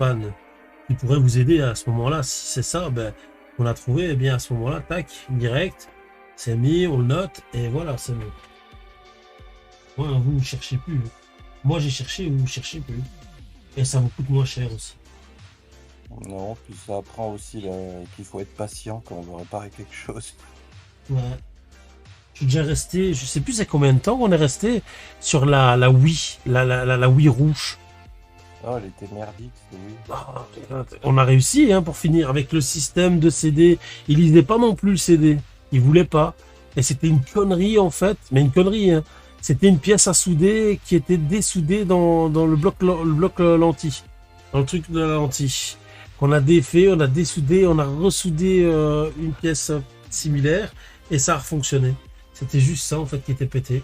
panne qui pourrait vous aider à ce moment-là. Si c'est ça, ben, on a trouvé, eh bien à ce moment-là, tac, direct, c'est mis, on le note, et voilà, c'est bon. Ouais, vous ne cherchez plus. Moi j'ai cherché, vous ne cherchez plus. Et ça vous coûte moins cher aussi. Non, puis ça apprend aussi qu'il faut être patient quand on veut réparer quelque chose. Ouais. Je suis déjà resté, je sais plus c'est combien de temps qu'on est resté sur la Wii, la Wii rouge. Oh, elle était merdique, oui. Ah, on a réussi hein, pour finir avec le système de CD. Il lisait pas non plus le CD. Il voulait pas. Et c'était une connerie en fait, mais une connerie. Hein. C'était une pièce à souder qui était dessoudée dans le bloc lentille, dans le truc de la lentille. On a défait, on a dessoudé, on a ressoudé une pièce similaire et ça a fonctionné. C'était juste ça en fait qui était pété.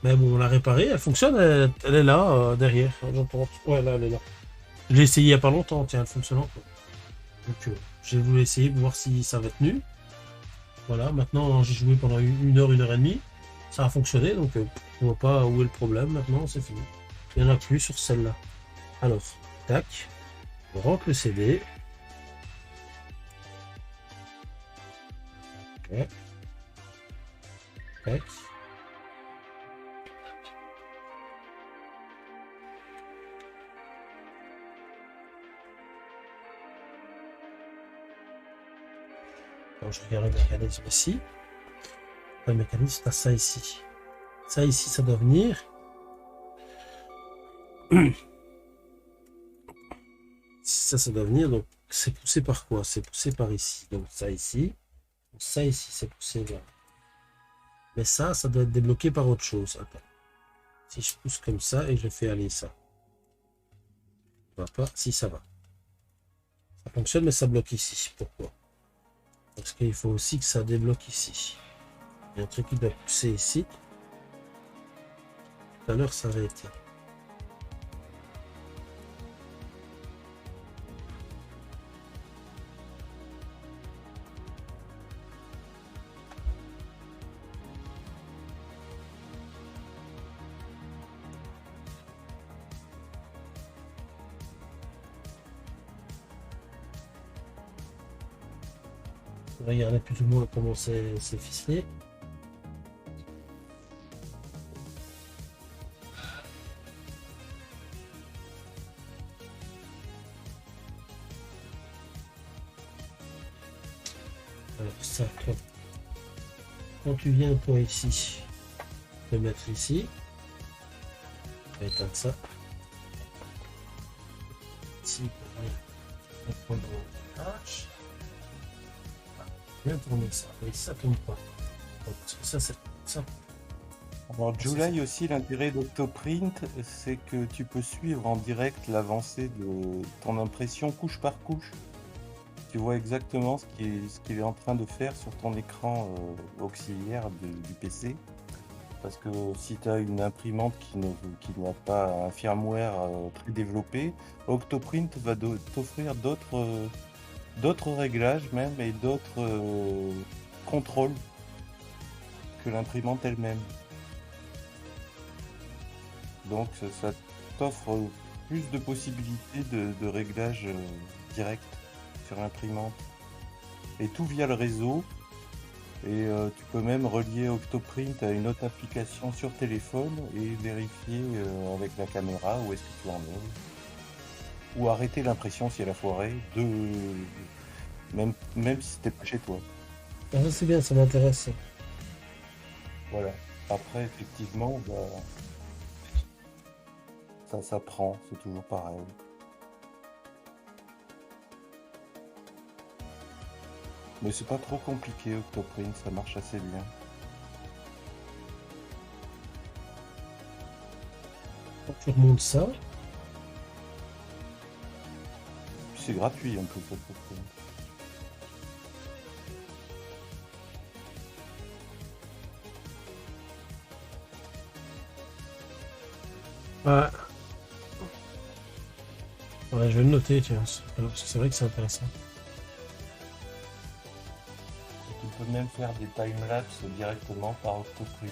Mais bon, on l'a réparé, elle fonctionne, elle est là derrière, je pense. Ouais, là, elle est là. Je l'ai essayé il y a pas longtemps, tiens, elle fonctionne encore. Donc, j'ai voulu essayer pour voir si ça avait tenu. Voilà, maintenant j'ai joué pendant une heure et demie. Ça a fonctionné, donc on voit pas où est le problème. Maintenant, c'est fini. Il n'y en a plus sur celle-là. Alors, tac, on rentre le CD. Ok. Tac. Alors, je regarde le mécanisme ici. Le mécanisme, t'as ça ici. Ça ici, ça doit venir. Ça doit venir. Donc, c'est poussé par quoi? C'est poussé par ici. Donc, ça ici. Ça ici, c'est poussé vers. Mais ça doit être débloqué par autre chose. Attends. Si je pousse comme ça et je fais aller ça. Ça va pas. Si, ça va. Ça fonctionne, mais ça bloque ici. Pourquoi? Parce qu'il faut aussi que ça débloque ici. Il y a un truc qui doit pousser ici. Tout à l'heure, ça avait été. Regardez plus ou moins comment c'est ficelé. Alors ça, quand tu viens toi ici, le mettre ici, on va éteindre ça. Ici, on va prendre un H. Bien tourner ça, et ça tourne pas. Parce que ça, c'est ça. Alors, July aussi, l'intérêt d'Octoprint, c'est que tu peux suivre en direct l'avancée de ton impression couche par couche. Tu vois exactement ce qu'il est en train de faire sur ton écran auxiliaire du PC. Parce que si tu as une imprimante qui n'a pas un firmware très développé, Octoprint va t'offrir d'autres réglages même et d'autres contrôles que l'imprimante elle-même. Donc ça t'offre plus de possibilités de réglage direct sur l'imprimante. Et tout via le réseau. Et tu peux même relier Octoprint à une autre application sur téléphone et vérifier avec la caméra où est-ce que tu en es. Ou arrêter l'impression si elle a foiré, même si c'était pas chez toi. Ah, ça c'est bien, ça m'intéresse. Voilà. Après, effectivement, ça s'apprend, c'est toujours pareil. Mais c'est pas trop compliqué, Octoprint, ça marche assez bien. Quand tu remontes ça, Puis c'est gratuit en plus, Octoprint. ouais. Ouais, je vais le noter, tiens. Parce que c'est vrai que c'est intéressant. Tu peux même faire des timelapses directement par Octoprint.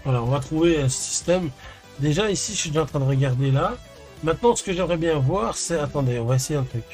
Voilà, on va trouver un système. Déjà ici, je suis déjà en train de regarder là. Maintenant, ce que j'aimerais bien voir, c'est... Attendez, on va essayer un truc.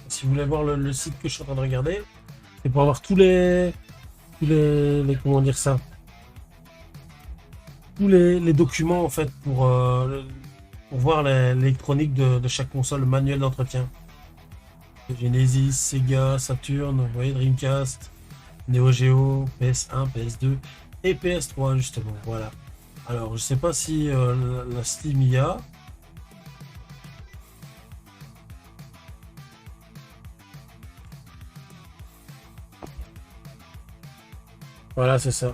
Si vous voulez voir le site que je suis en train de regarder, c'est pour avoir comment dire ça, tous les documents en fait pour voir l'électronique de chaque console, le manuel d'entretien. Genesis, Sega, Saturn, vous voyez, Dreamcast, Neo Geo, PS1, PS2 et PS3 justement. Voilà. Alors je sais pas si la Steam y a. Voilà, c'est ça.